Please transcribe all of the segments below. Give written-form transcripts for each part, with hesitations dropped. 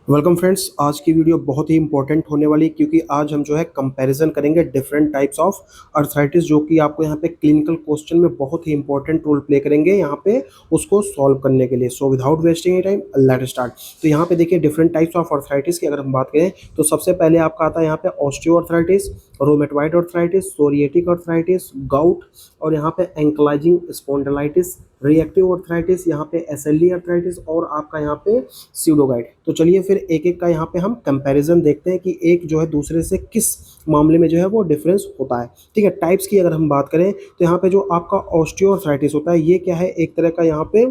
Welcome friends. आज की video बहुत ही इंपॉर्टेंट होने वाली है क्योंकि आज हम जो है कंपैरिजन करेंगे डिफरेंट टाइप्स ऑफ अर्थराइटिस, जो कि आपको यहाँ पे क्लिनिकल क्वेश्चन में बहुत ही इंपॉर्टेंट रोल प्ले करेंगे यहाँ पे उसको सॉल्व करने के लिए। So without wasting any time let start. तो यहाँ पे देखिए डिफरेंट टाइप्स ऑफ अर्थराइटिस की अगर हम बात करें तो सबसे पहले आपका आता है यहाँ पे osteoarthritis, rheumatoid arthritis, psoriatic arthritis, gout, और यहाँ पे एंकलाइजिंग स्पॉन्डिलाइटिस, रिएक्टिव अर्थराइटिस, यहाँ पे एसएलई अर्थराइटिस और आपका यहाँ पे स्यूडोगाइड। तो चलिए फिर एक एक का यहाँ पे हम कंपैरिजन देखते हैं कि एक जो है दूसरे से किस मामले में जो है वो डिफरेंस होता है। ठीक है, टाइप्स की अगर हम बात करें तो यहाँ पे जो आपका ऑस्टियो अर्थराइटिस होता है ये क्या है, एक तरह का यहाँ पे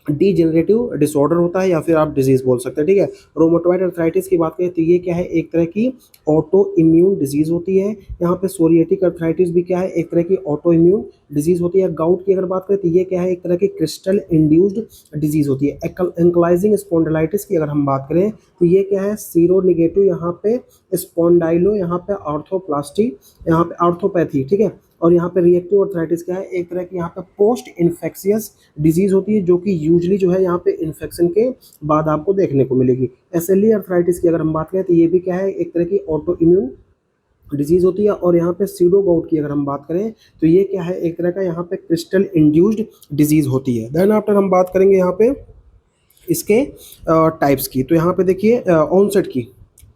डीजेनरेटिव डिसऑर्डर होता है या फिर आप डिजीज बोल सकते हैं। ठीक है, रोमेटॉइड अर्थराइटिस की बात करें तो ये क्या है, एक तरह की ऑटो इम्यून डिजीज होती है। यहाँ पे सोरिएटिक अर्थराइटिस भी क्या है, एक तरह की ऑटो इम्यून डिजीज होती है। गाउट की अगर बात करें तो ये क्या है, एक तरह की क्रिस्टल इंड्यूस्ड डिजीज होती है। एंकलाइजिंग स्पॉन्डिलाइटिस की अगर हम बात करें तो ये क्या है, सीरो निगेटिव यहाँ पे स्पॉन्डाइलो, यहाँ पे आर्थोप्लास्टी, यहाँ पे आर्थोपैथी। ठीक है, और यहाँ पे रिएक्टिव अर्थराइटिस क्या है, एक तरह की यहाँ पे पोस्ट इन्फेक्शियस डिजीज होती है जो कि यूजली जो है यहाँ पे इन्फेक्शन के बाद आपको देखने को मिलेगी। एसएलई अर्थराइटिस की अगर हम बात करें तो ये भी क्या है, एक तरह की ऑटो इम्यून डिजीज होती है। और यहाँ पे सीडो गाउट की अगर हम बात करें तो ये क्या है, एक तरह का यहाँ पे क्रिस्टल इंड्यूस्ड डिजीज होती है। देन आफ्टर हम बात करेंगे यहाँ पे इसके टाइप्स की। तो यहाँ पे देखिए ऑनसेट की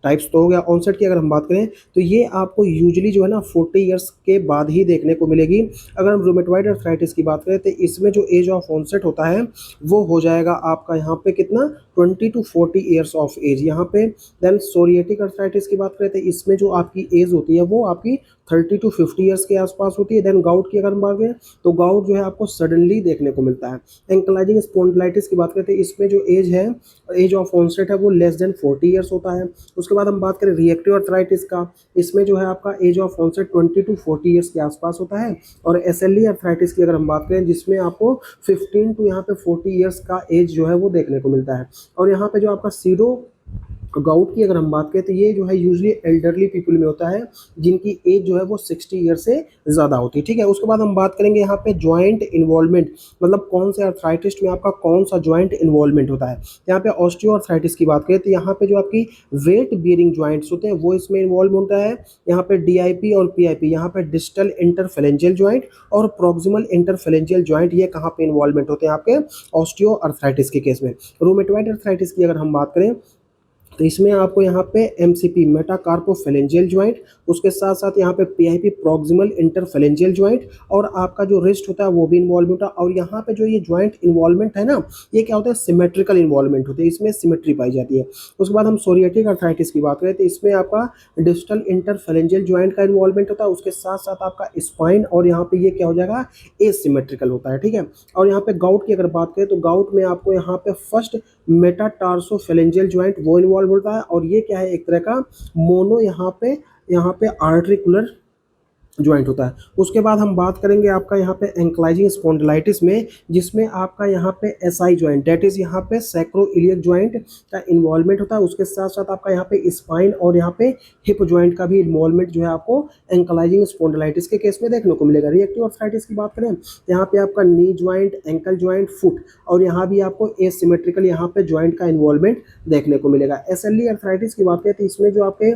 टाइप्स तो हो गया। ऑनसेट की अगर हम बात करें तो ये आपको यूजुअली जो है ना 40 ईयर्स के बाद ही देखने को मिलेगी। अगर हम रोमेटॉइड अर्थराइटिस की बात करें तो इसमें जो एज ऑफ ऑनसेट होता है वो हो जाएगा आपका यहाँ पे कितना, 20 to 40 ईयर्स ऑफ एज यहाँ पे। देन सोरिएटिक अर्थराइटिस की बात करें तो इसमें जो आपकी एज होती है वो आपकी 30 to 50 ईयर्स के आसपास होती है। देन गाउट की अगर हम बात करें तो गाउट जो है आपको सडनली देखने को मिलता है। एंकलाइजिंग स्पॉन्डिलाइटिस की बात करते हैं, इसमें जो एज है, एज ऑफ ऑनसेट है वो लेस देन 40 ईयर्स होता है। उसके बाद हम बात करें रिएक्टिव अर्थराइटिस का, इसमें जो है आपका age of onset 20 to 40 years के आसपास होता है। और एसएलई अर्थराइटिस की अगर हम बात करें जिसमें आपको 15 to यहाँ पे 40 ईयर्स का एज जो है वो देखने को मिलता है। और यहाँ पे जो आपका सीडो गाउट की अगर हम बात करें तो ये जो है यूजली एल्डरली पीपल में होता है जिनकी एज जो है वो 60 ईयर से ज़्यादा होती है। ठीक है, उसके बाद हम बात करेंगे यहाँ पे ज्वाइंट इन्वॉल्वमेंट, मतलब कौन से अर्थराइटिस में आपका कौन सा ज्वाइंट इन्वॉल्वमेंट होता है। यहाँ पे ऑस्टियो अर्थराइटिस की बात करें तो यहाँ पे जो आपकी वेट बियरिंग ज्वाइंट्स होते हैं वो इसमें इन्वॉल्व होता है। यहाँ पे डीआईपी और पीआईपी, यहाँ पे डिस्टल इंटरफेरेंजियल ज्वाइंट और प्रॉक्सिमल इंटरफेरेंजियल ज्वाइंट, ये कहाँ पे इन्वॉल्वमेंट होते हैं आपके ऑस्टियो अर्थराइटिस के केस में। रोमेटॉइड अर्थराइटिस की अगर हम बात करें तो इसमें आपको यहाँ पे एमसीपी मेटाकार्पोफेलेंजियल ज्वाइंट, उसके साथ साथ यहाँ पे पीआईपी प्रॉक्सिमल इंटरफेलेंजियल ज्वाइंट, और आपका जो रिस्ट होता है वो भी इन्वॉल्व होता है। और यहाँ पे जो ये ज्वाइंट इन्वॉल्वमेंट है ना, ये क्या होता है, सिमेट्रिकल इन्वॉल्वमेंट होती है, इसमें सिमेट्री पाई जाती है। उसके बाद हम सोरिएटिक अर्थराइटिस की बात करें तो इसमें आपका डिस्टल इंटरफेलेंजियल ज्वाइंट का इन्वॉल्वमेंट होता है, उसके साथ साथ आपका स्पाइन, और यहाँ पे ये क्या हो जाएगा, एसिमेट्रिकल होता है। ठीक है, और यहाँ पे गाउट की अगर बात करें तो गाउट में आपको यहाँ पे फर्स्ट मेटाटार्सोफेलेंजियल ज्वाइंट वो इन्वॉल्व होता है, और ये क्या है, एक तरह का मोनो यहाँ पे आर्टिकुलर ज्वाइंट होता है। उसके बाद हम बात करेंगे आपका यहाँ पे एंकलाइजिंग स्पॉन्डिलाइटिस में, जिसमें आपका यहाँ पे एसआई ज्वाइंट, डेट इज यहाँ पे सैक्रोइलियक ज्वाइंट का इन्वॉल्वमेंट होता है। उसके साथ साथ आपका यहाँ पे स्पाइन और यहाँ पे हिप ज्वाइंट का भी इन्वॉल्वमेंट जो है आपको एंकलाइजिंग स्पॉन्डिलाइटिस के केस में देखने को मिलेगा। रिएक्टिव अर्थराइटिस की बात करें तो यहाँ पे आपका knee joint, ankle joint, foot, और यहाँ भी आपको एसिमेट्रिकल यहाँ पे ज्वाइंट का इन्वॉल्वमेंट देखने को मिलेगा। एसएलई अर्थराइटिस की बात करें तो इसमें जो आपके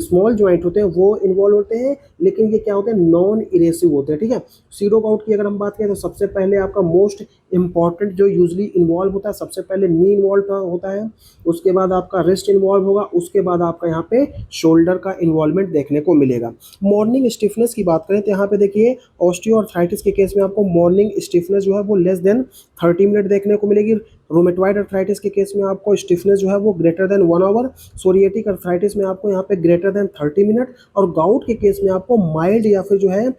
स्मॉल ज्वाइंट होते हैं वो इन्वॉल्व होते हैं, लेकिन ये क्या होते हैं, नॉन इरेसिव होते हैं। ठीक है, सीडो गाउट की अगर हम बात करें तो सबसे पहले आपका मोस्ट इंपॉर्टेंट जो यूजली इन्वॉल्व होता है, सबसे पहले नी इन्वॉल्व होता है, उसके बाद आपका रिस्ट इन्वॉल्व होगा, उसके बाद आपका यहाँ पे शोल्डर का इन्वॉल्वमेंट देखने को मिलेगा। मॉर्निंग स्टिफनेस की बात करें तो यहाँ पे देखिए ऑस्टियो अर्थराइटिस के केस में आपको मॉर्निंग स्टिफनेस जो है वो लेस देन 30 मिनट देखने को मिलेगी। रोमेटॉइड अर्थराइटिस के केस में आपको स्टिफनेस जो है वो greater than 1 our, psoriatic arthritis में आपको यहाँ पे ग्रेटर देन 30 मिनट, और गाउट के केस में आपको माइल्ड या फिर जो है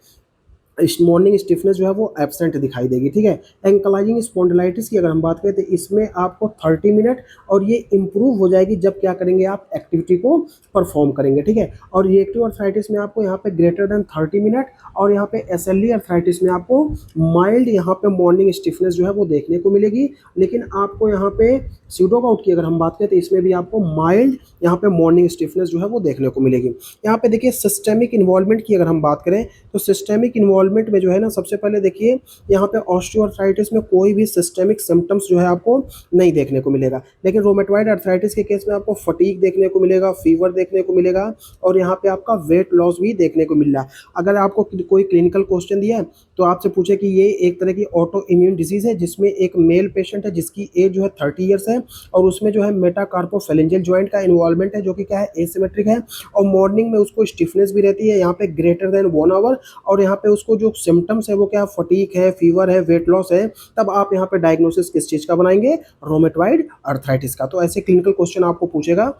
मॉर्निंग स्टिफनेस जो है वो एब्सेंट दिखाई देगी। ठीक है, एंकलाइजिंग स्पॉन्डिलाइटिस की अगर हम बात करें तो इसमें आपको 30 मिनट, और ये इंप्रूव हो जाएगी जब क्या करेंगे, आप एक्टिविटी को परफॉर्म करेंगे। ठीक है, और रिएक्टिव अर्थराइटिस में आपको यहाँ पे ग्रेटर देन 30 मिनट, और यहाँ पे एसएलई अर्थराइटिस में आपको माइल्ड यहाँ पे मॉर्निंग स्टिफनेस जो है वो देखने को मिलेगी। लेकिन आपको यहाँ पे सीडो गाउट की अगर हम बात करें तो इसमें भी आपको माइल्ड यहाँ पे मॉर्निंग स्टिफनेस जो है वो देखने को मिलेगी। यहाँ पे देखिए सिस्टेमिक इन्वॉल्वमेंट की अगर हम बात करें तो सिस्टेमिक इन्वॉल्वमेंट इन्वॉल्वमेंट में जो है ना, सबसे पहले देखिए यहाँ पे ऑस्टियोआर्थराइटिस में कोई भी सिस्टेमिक सिम्टम्स जो है आपको नहीं देखने को मिलेगा, लेकिन रोमेटॉइड अर्थराइटिस के केस में आपको फटीग देखने को मिलेगा, फीवर देखने को मिलेगा और यहाँ पे आपका वेट लॉस भी देखने को मिल रहा है। अगर आपको कोई क्लिनिकल क्वेश्चन दिया है तो आपसे पूछे कि ये एक तरह की ऑटो इम्यून डिजीज है जिसमें एक मेल पेशेंट है जिसकी एज जो है 30 ईयर्स है और उसमें जो है मेटाकार्पोफेरेंजियल जॉइंट का इन्वॉल्वमेंट है जो कि क्या है एसिमेट्रिक है, और मॉर्निंग में उसको स्टिफनेस भी रहती है यहाँ पे ग्रेटर देन 1 आवर, और यहाँ पे उसको जो सिम्टम्स है वो क्या फटीक है, फीवर है, वेट लॉस है, तब आप यहाँ पे डायग्नोसिस किस चीज़ का बनाएंगे, रोमेटॉइड अर्थराइटिस का। तो ऐसे क्लिनिकल क्वेश्चन आपको पूछेगा,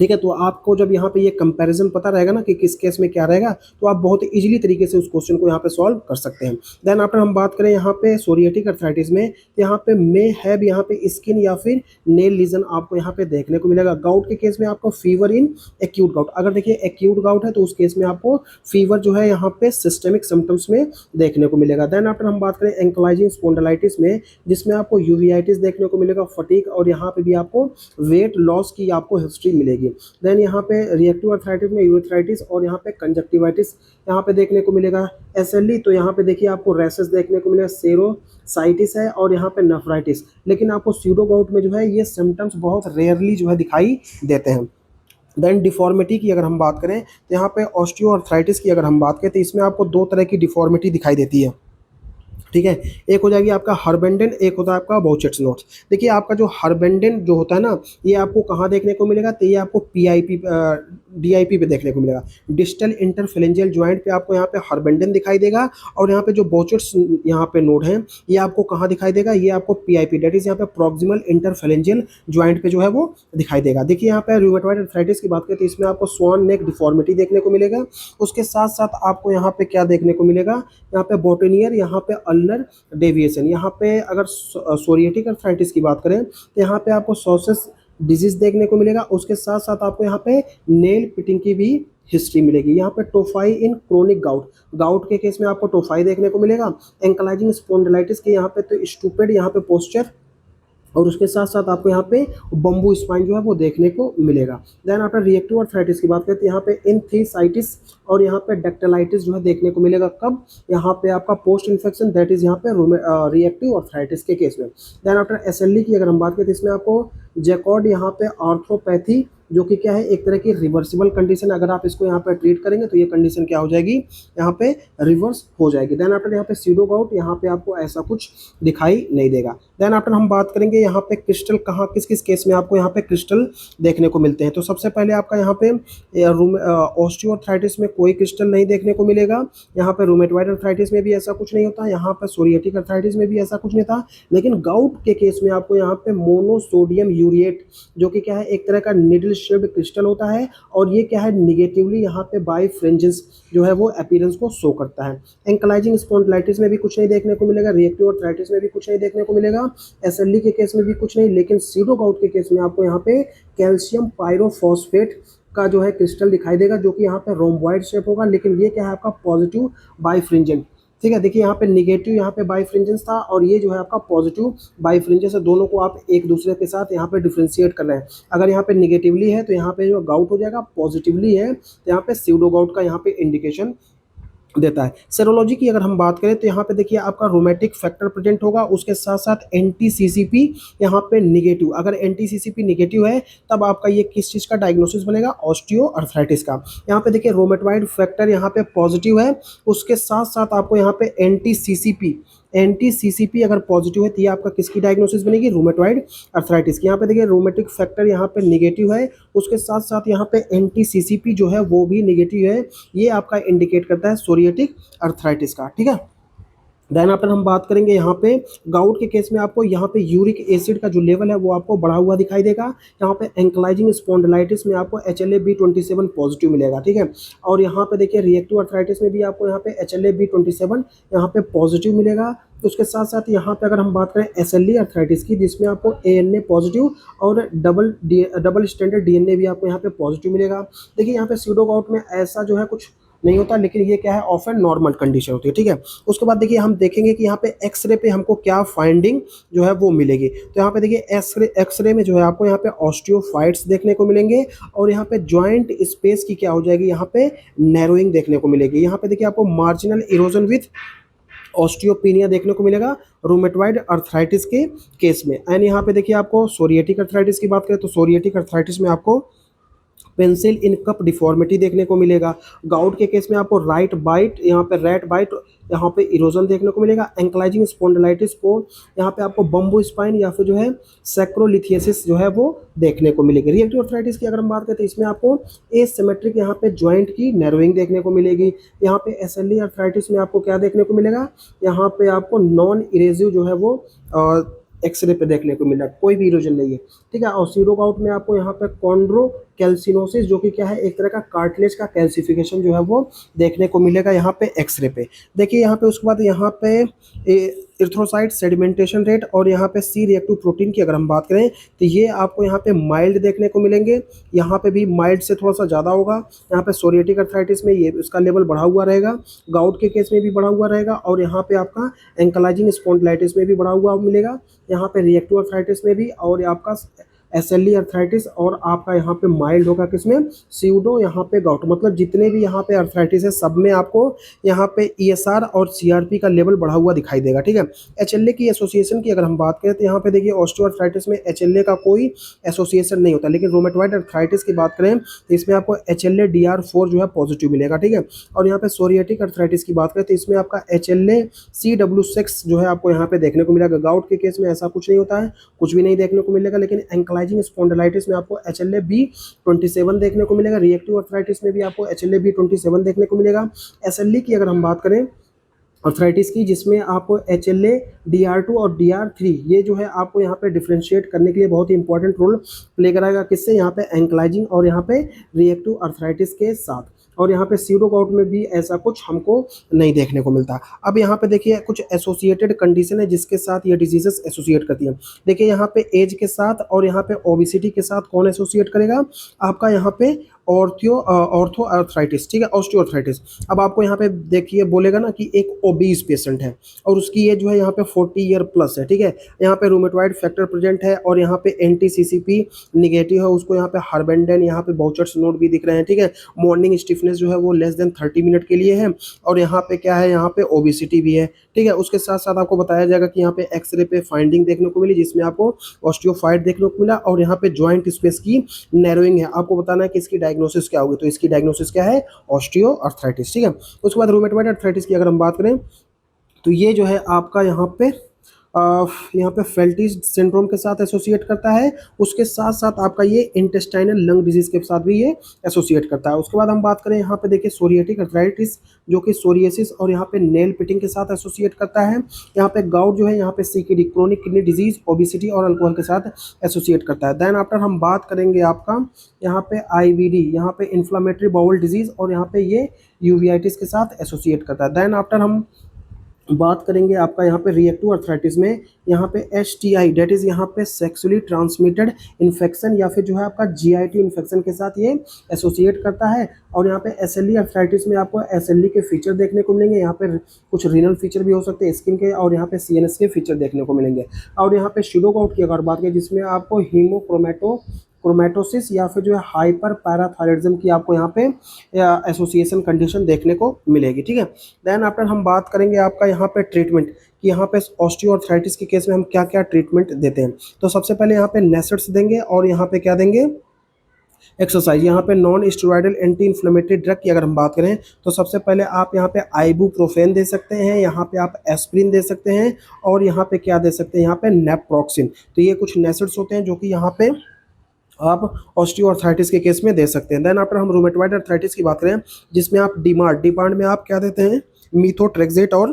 ठीक है। तो आपको जब यहाँ पे ये कंपैरिजन पता रहेगा ना कि किस केस में क्या रहेगा, तो आप बहुत इजीली तरीके से उस क्वेश्चन को यहाँ पे सॉल्व कर सकते हैं। देन आफ्टर हम बात करें यहाँ पे सोरियाटिक अर्थराइटिस में, यहाँ पे मे हैव यहाँ पे स्किन या फिर नेल लीजन आपको यहाँ पे देखने को मिलेगा। गाउट के केस में आपको फीवर इन एक्यूट गाउट, अगर देखिए एक्यूट गाउट है तो उस केस में आपको फीवर जो है यहाँ पे सिस्टेमिक सिम्टम्स में देखने को मिलेगा। देन आफ्टर हम बात करें एंकलाइजिंग स्पॉन्डिलाइटिस में, जिसमें आपको यूवीआइटिस देखने को मिलेगा, फटीग, और यहाँ पे भी आपको वेट लॉस की आपको हिस्ट्री मिलेगी। देन यहाँ पे रिएक्टिव अर्थराइटिस में यूरेथ्राइटिस और यहाँ पे कंजक्टिवाइटिस यहाँ पे देखने को मिलेगा। एसएलई तो यहाँ पे देखिए आपको रैसेस देखने को मिलेगा, सेरोसाइटिस है और यहाँ पे नेफ्राइटिस, लेकिन आपको स्यूडो गाउट में जो है ये सिम्टम्स बहुत रेयरली जो है दिखाई देते हैं। देन डिफॉर्मिटी की अगर हम बात करें तो यहाँ पे ऑस्टियोआर्थराइटिस की अगर हम बात करें तो इसमें आपको दो तरह की डिफॉर्मिटी दिखाई देती है, ठीक है। एक हो जाएगी आपका हर्बेंडन, एक होता है आपका बाउचेट्स नोट्स। देखिए आपका जो हर्बेंडन जो होता है ना, ये आपको कहाँ देखने को मिलेगा, तो ये आपको पीआईपी डीआईपी पे देखने को मिलेगा, डिस्टल इंटरफेरेंजियल जॉइंट पे आपको यहाँ पे हर्बेंडन दिखाई देगा, और यहाँ पे जो बाउचेट्स यहाँ पे नोड है ये आपको कहाँ दिखाई देगा, ये आपको पीआईपी डेट इज यहाँ पे प्रॉक्सिमल इंटरफेरेंजियल जॉइंट पे जो है वो दिखाई देगा। देखिए यहाँ पे रूमेटॉइड अर्थराइटिस की बात करें तो इसमें आपको स्वान नेक डिफॉर्मिटी देखने को मिलेगा, उसके साथ साथ आपको यहाँ पे क्या देखने को मिलेगा, यहाँ पे बोटेनियर, यहाँ पे अल्नर डेविएशन। यहाँ पे अगर सोरियाटिक अर्थराइटिस की बात करें तो यहाँ पे आपको सोसेस डिजीज देखने को मिलेगा, उसके साथ साथ आपको यहाँ पे नेल पिटिंग की भी हिस्ट्री मिलेगी। यहाँ पे टोफाई इन क्रोनिक गाउट, गाउट के केस में आपको टोफाई देखने को मिलेगा। एंकलाइजिंग स्पॉन्डिलाइटिस के यहाँ पे तो स्टूपिड यहाँ पे पोस्चर, और उसके साथ साथ आपको यहाँ पे बम्बू स्पाइन जो है वो देखने को मिलेगा। देन आफ्टर रिएक्टिव अर्थराइटिस की बात करें तो यहाँ पे इंथीसाइटिस और यहाँ पे डेक्टालाइटिस जो है देखने को मिलेगा, कब, यहाँ पे आपका पोस्ट इन्फेक्शन, दैट इज यहाँ पे रिएक्टिव अर्थराइटिस के केस में। देन आफ्टर एसएलई की अगर हम बात करें तो इसमें आपको जैकॉर्ड यहाँ पे आर्थ्रोपैथी, जो कि क्या है एक तरह की रिवर्सिबल कंडीशन, अगर आप इसको यहाँ पे ट्रीट करेंगे तो ये कंडीशन क्या हो जाएगी, यहाँ पे रिवर्स हो जाएगी। देन आफ्टर यहाँ पे सीडो गाउट, यहाँ पे आपको ऐसा कुछ दिखाई नहीं देगा। देन आफ्टर हम बात करेंगे यहाँ पे क्रिस्टल कहाँ किस किस केस में आपको यहाँ पे क्रिस्टल देखने को मिलते हैं। तो सबसे पहले आपका यहाँ पे ऑस्टियोआर्थराइटिस में कोई क्रिस्टल नहीं देखने को मिलेगा, यहाँ पे रूमेटॉइड अर्थराइटिस में भी ऐसा कुछ नहीं होता, यहाँ पे सोरियाटिक अर्थराइटिस में भी ऐसा कुछ नहीं था, लेकिन गाउट के केस में आपको यहाँ पे मोनोसोडियम यूरिएट, जो कि क्या है एक तरह का निडल शेप्ड क्रिस्टल होता है, और ये क्या है निगेटिवली यहाँ पे बाइफ्रिंजेंस जो है वो अपीयरेंस को शो करता है। एंकलाइजिंग स्पॉन्डिलाइटिस में भी कुछ नहीं देखने को मिलेगा, रिएक्टिव अर्थराइटिस में भी कुछ नहीं देखने को मिलेगा, एसएलई के केस में भी कुछ नहीं, लेकिन सीडो गाउट के केस में आपको यहाँ पे कैल्शियम पायरोफॉस्फेट का जो है क्रिस्टल दिखाई देगा, जो कि यहाँ पे रोम्बॉइड शेप होगा, लेकिन ये क्या है आपका पॉजिटिव बाइफ्रिंजेंट, ठीक है। देखिए यहाँ पे निगेटिव यहाँ पे बाइफ्रिंजेंस था, और ये जो है आपका पॉजिटिव बाइफ्रिंजेंस है, दोनों को आप एक दूसरे के साथ यहाँ पे डिफ्रेंशिएट कर रहे हैं। अगर यहाँ पे निगेटिवली है तो यहाँ पे जो गाउट हो जाएगा, पॉजिटिवली है तो यहाँ पे स्यूडो गाउट का यहाँ पे इंडिकेशन देता है। सेरोलॉजी की अगर हम बात करें तो यहाँ पे देखिए आपका रोमेटिक फैक्टर प्रेजेंट होगा, उसके साथ साथ एंटी सीसीपी यहाँ पे निगेटिव, अगर एंटी सीसीपी निगेटिव है तब आपका ये किस चीज़ का डायग्नोसिस बनेगा, ऑस्टियोआर्थराइटिस का। यहाँ पे देखिए रोमेटॉइड फैक्टर यहाँ पे पॉजिटिव है, उसके साथ साथ आपको यहाँ पे एंटी सीसीपी अगर पॉजिटिव है तो ये आपका किसकी डायग्नोसिस बनेगी, रूमेटॉइड अर्थराइटिस की। यहाँ पे देखिए रोमेटिक फैक्टर यहाँ पे निगेटिव है, उसके साथ साथ यहाँ पे एंटी सीसीपी जो है वो भी निगेटिव है, ये आपका इंडिकेट करता है सोरियाटिक अर्थराइटिस का, ठीक है। देन आफ्टर हम बात करेंगे यहाँ पे गाउट के केस में आपको यहाँ पे यूरिक एसिड का जो लेवल है वो आपको बढ़ा हुआ दिखाई देगा। यहाँ पे एंकलाइजिंग स्पॉन्डिलाइटिस में आपको HLA-B27 पॉजिटिव मिलेगा, ठीक है। और यहाँ पे देखिए रिएक्टिव अर्थराइटिस में भी आपको यहाँ पे HLA-B27 यहाँ पे पॉजिटिव मिलेगा। उसके साथ साथ यहाँ पे अगर हम बात करें एसएलई अर्थराइटिस की, जिसमें आपको ANA पॉजिटिव और डबल स्टैंडर्ड DNA भी आपको यहाँ पे पॉजिटिव मिलेगा। देखिए यहाँ पे स्यूडो गाउट में ऐसा जो है कुछ नहीं होता, लेकिन ये क्या है ऑफ एन नॉर्मल कंडीशन होती है, ठीक है। उसके बाद देखिए हम देखेंगे कि यहाँ पे एक्सरे पे हमको क्या फाइंडिंग जो है वो मिलेगी। तो यहाँ पे देखिए एक्सरे में जो है आपको यहाँ पे ऑस्टियोफाइट्स देखने को मिलेंगे, और यहाँ पे जॉइंट स्पेस की क्या हो जाएगी, यहाँ पे नैरोइंग देखने को मिलेगी। यहाँ पे देखिए आपको मार्जिनल इरोजन विथ ऑस्टियोपिनिया देखने को मिलेगा रूमेटॉइड अर्थराइटिस के केस में। एंड यहाँ पे देखिए आपको सोरिएटिक अर्थराइटिस की बात करें तो सोरिएटिक अर्थराइटिस में आपको पेंसिल इन कप डिफॉर्मिटी देखने को मिलेगा। गाउट के केस में आपको राइट बाइट, यहाँ पे रेड बाइट, यहाँ पे इरोजन देखने को मिलेगा। एंक्लाइजिंग स्पॉन्डिलाइटिस को यहाँ पे आपको बम्बो स्पाइन या फिर जो है सैक्रोलिथियसिस जो है वो देखने को मिलेगी। रिएक्टिव अर्थराइटिस की अगर हम बात करें तो इसमें आपको एसिमेट्रिक यहाँ पे जॉइंट की नैरोइंग देखने को मिलेगी। यहाँ पे एसएलई अर्थराइटिस में आपको क्या देखने को मिलेगा, यहाँ पे आपको नॉन इरेजिव जो है वो एक्सरे पे देखने को मिला, कोई भी इरोजन नहीं है, ठीक है। और सीरो गाउट में आपको यहाँ पे कॉन्ड्रो कैल्सिनोसिस जो कि क्या है एक तरह का कार्टिलेज का कैल्सिफिकेशन जो है वो देखने को मिलेगा यहाँ पे एक्सरे पे। देखिए यहाँ पे उसके बाद यहाँ पे इर्थ्रोसाइट सेडिमेंटेशन रेट और यहाँ पे सी रिएक्टिव प्रोटीन की अगर हम बात करें तो ये आपको यहाँ पे माइल्ड देखने को मिलेंगे, यहाँ पे भी माइल्ड से थोड़ा सा ज़्यादा होगा। यहाँ पे सोरिएटिक अर्थराइटिस में ये इसका लेवल बढ़ा हुआ रहेगा, गाउट के केस में भी बढ़ा हुआ रहेगा, और यहाँ पे आपका एंकलाइजिंग स्पॉन्डिलाइटिस में भी बढ़ा हुआ मिलेगा, यहाँ पे रिएक्टिव अर्थराइटिस में भी, और आपका एसएलई अर्थराइटिस, और आपका यहाँ पे माइल्ड होगा किसमें, सीउडो यहाँ पे गाउट। मतलब जितने भी यहाँ पे अर्थराइटिस है सब में आपको यहाँ पे ईएसआर और सीआरपी का लेवल बढ़ा हुआ दिखाई देगा, ठीक है। एचएलए की एसोसिएशन की अगर हम बात करें तो यहाँ पे देखिए ऑस्टियोआर्थराइटिस में एचएलए का कोई एसोसिएशन नहीं होता, लेकिन रोमेटॉइड अर्थराइटिस की बात करें तो इसमें आपको एचएलए DR4 जो है पॉजिटिव मिलेगा, ठीक है। और यहाँ पे सोरिएटिक अर्थराइटिस की बात करें तो इसमें आपका एचएलए CW6 जो है आपको यहाँ पे देखने को मिलेगा। गाउट के केस में ऐसा कुछ नहीं होता है, कुछ भी नहीं देखने को मिलेगा, लेकिन एंक्लाइजिंग स्पॉन्डिलाइटिस में आपको एचएलए B27 देखने को मिलेगा। रिएक्टिव अर्थराइटिस में भी आपको एचएलए B27 देखने को मिलेगा। एसएलई की अगर हम बात करें अर्थराइटिस की, जिसमें आपको एचएलए DR2 और DR3 ये जो है आपको यहाँ पे डिफ्रेंशिएट करने के लिए बहुत ही इंपॉर्टेंट रोल प्ले कराएगा, किससे, यहाँ पे एंक्लाइजिंग और यहाँ पे रिएक्टिव अर्थराइटिस के साथ। और यहाँ पे सीरो गाउट में भी ऐसा कुछ हमको नहीं देखने को मिलता। अब यहाँ पे देखिए कुछ एसोसिएटेड कंडीशन है जिसके साथ ये डिजीजेस एसोसिएट करती है। देखिए यहाँ पे एज के साथ और यहाँ पे ओबिसिटी के साथ कौन एसोसिएट करेगा, आपका यहाँ पे ऑर्थो अर्थराइटिस, ठीक है, ऑस्टियोआर्थराइटिस। अब आपको यहाँ पे देखिए बोलेगा ना कि एक ओबीज पेशेंट है और उसकी एज जो है यहाँ पे 40 ईयर प्लस है, ठीक है, यहाँ पे रूमेटॉइड फैक्टर प्रेजेंट है और यहाँ पे NT-CCP निगेटिव है, उसको यहाँ पे हार्बेंडेन यहाँ पे बाउचर्स नोड भी दिख रहे हैं, ठीक है। मॉर्निंग स्टिफनेस जो है वो लेस देन 30 मिनट के लिए है, और यहाँ पे क्या है, यहाँ पे ओबिसिटी भी है, ठीक है। उसके साथ साथ आपको बताया जाएगा कि यहाँ पे एक्सरे पे फाइंडिंग देखने को मिली जिसमें आपको ऑस्टियोफाइट देखने को मिला, और यहाँ पे जॉइंट स्पेस की नैरोइंग है। आपको बताना है कि इसकी डायग्नोसिस क्या होगी, तो इसकी डायग्नोसिस क्या है, ऑस्टियोआर्थराइटिस, ठीक है। उसके बाद रूमेटॉइड अर्थराइटिस की अगर हम बात करें तो ये जो है आपका यहाँ पे फेल्टीज सिंड्रोम के साथ एसोसिएट करता है। उसके साथ साथ आपका ये इंटेस्टाइनल लंग डिजीज के साथ भी ये एसोसिएट करता है। उसके बाद हम बात करें यहाँ पे देखिए सोरिएटिक अर्थराइटिस जो कि सोरिएसिस और यहाँ पे नेल पिटिंग के साथ एसोसिएट करता है। यहाँ पे गाउट जो है यहाँ पे CKD chronic kidney disease, obesity और अल्कोहल के साथ एसोसिएट करता है। देन आफ्टर हम बात करेंगे आपका यहाँ पे IBD, यहाँ पे इन्फ्लामेटरी बाउल डिजीज, और यहाँ पे ये यूवियाइटिस के साथ एसोसिएट करता है। देन आफ्टर हम बात करेंगे आपका यहाँ पे रिएक्टिव अर्थराइटिस में यहाँ पे STI डेट इज़ यहाँ पे सेक्सुअली ट्रांसमिटेड इन्फेक्शन या फिर जो है आपका GIT इन्फेक्शन के साथ ये एसोसिएट करता है। और यहाँ पे SLE अर्थराइटिस में आपको SLE के फीचर देखने को मिलेंगे, यहाँ पे कुछ रीनल फीचर भी हो सकते हैं स्किन के, और यहाँ पे CNS के फीचर देखने को मिलेंगे। और यहाँ पे शूडो गाउट की अगर बात करें जिसमें आपको क्रोमेटोसिस या फिर जो है हाइपर पैराथायरॉइडिज्म की आपको यहाँ पे एसोसिएशन कंडीशन देखने को मिलेगी, ठीक है। देन आफ्टर हम बात करेंगे आपका यहाँ पे ट्रीटमेंट कि यहाँ पे ऑस्टियोआर्थराइटिस के केस में हम क्या क्या ट्रीटमेंट देते हैं। तो सबसे पहले यहाँ पे नेसेट्स देंगे, और यहाँ पे क्या देंगे, एक्सरसाइज। यहाँ पे non steroidal anti inflammatory drug की अगर हम बात करें तो सबसे पहले आप यहाँ पे आइबुप्रोफेन दे सकते हैं, यहाँ पे आप एस्प्रिन दे सकते हैं, और यहाँ पे क्या दे सकते हैं, यहाँ पे नेप्रोक्सिन। तो ये कुछ नेसेट्स होते हैं जो कि यहाँ पे आप ऑस्टियोआर्थराइटिस के केस में दे सकते हैं। देन आफ्टर हम रूमेटॉइड अर्थराइटिस की बात करें जिसमें आप डिमांड में आप क्या देते हैं, मीथोट्रेक्सेट और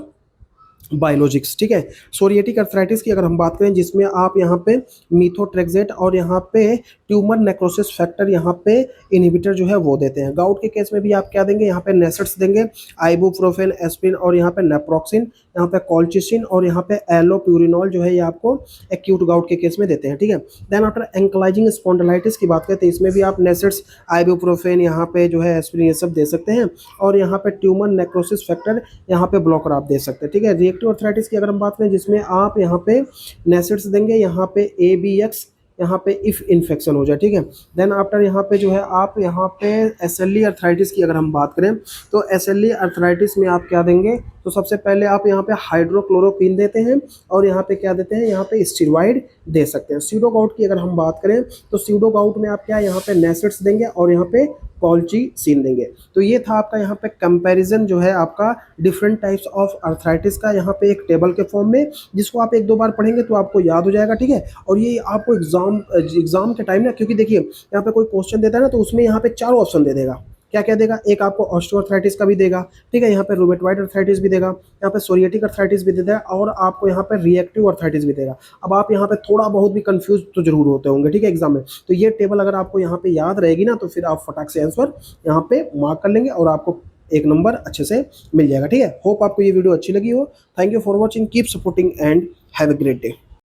बायोलॉजिक्स, ठीक है। सोरिएटिक अर्थराइटिस की अगर हम बात करें, जिसमें आप यहाँ पे मीथोट्रेक्सेट और यहाँ पे ट्यूमर नेक्रोसिस फैक्टर यहाँ पे इनहिबिटर जो है वो देते हैं। गाउट के केस में भी आप क्या देंगे, यहाँ पे नेसेट्स देंगे, आइबुप्रोफेन, एस्पिरिन और यहाँ पे नेप्रोक्सिन, यहाँ पे कॉल्चिसिन और यहाँ पे एलोप्यूरिनॉल जो है ये आपको एक्यूट गाउट के केस में देते हैं, ठीक है। देन आफ्टर एंकलाइजिंग स्पॉन्डिलाइटिस की बात करते हैं, इसमें भी आप नेसेट्स, आइबुप्रोफेन, यहाँ पे जो है एस्पिरिन, ये सब दे सकते हैं। और यहाँ पे ट्यूमर नेक्रोसिस फैक्टर यहाँ पे ब्लॉकर आप दे सकते हैं, ठीक है। रिएक्टिव अर्थराइटिस की अगर हम बात करें, जिसमें आप यहाँ पे नेसेट्स देंगे, यहाँ पे ABX, यहाँ पे इफ इन्फेक्शन हो जाए, ठीक है। देन आफ्टर यहाँ पे जो है आप यहाँ पे SLE अर्थराइटिस की अगर हम बात करें, तो SLE अर्थराइटिस में आप क्या देंगे, तो सबसे पहले आप यहाँ पे हाइड्रोक्लोरोक्विन देते हैं और यहाँ पे क्या देते हैं, यहाँ पे स्टीरॉइड दे सकते हैं। सीडो गाउट की अगर हम बात करें, तो सीडो गाउट में आप क्या यहाँ पे नेसेट्स देंगे और यहाँ पे कॉल्चिसिन देंगे। तो ये था आपका यहाँ पे कंपैरिजन जो है आपका डिफरेंट टाइप्स ऑफ अर्थराइटिस का, यहाँ पे एक टेबल के फॉर्म में, जिसको आप एक दो बार पढ़ेंगे तो आपको याद हो जाएगा, ठीक है। और ये आपको एग्जाम के टाइम ना, क्योंकि देखिए यहाँ पे कोई क्वेश्चन देता है ना, तो उसमें यहाँ पे चारों ऑप्शन दे देगा। क्या क्या देगा, एक आपको ऑस्टियोआर्थराइटिस का भी देगा, ठीक है, यहाँ पे रूमेटॉइड अर्थराइटिस भी देगा, यहाँ पे सोरिएटिक अर्थराइटिस भी देगा और आपको यहाँ पे रिएक्टिव अर्थराइटिस भी देगा। अब आप यहाँ पे थोड़ा बहुत भी कंफ्यूज तो जरूर होते होंगे, ठीक है, एग्जाम में। तो ये टेबल अगर आपको यहाँ पे याद रहेगी ना, तो फिर आप फटाक से आंसर यहाँ पे मार्क कर लेंगे और आपको एक नंबर अच्छे से मिल जाएगा, ठीक है। होप आपको ये वीडियो अच्छी लगी हो। Thank you for watching, keep supporting and have a great day.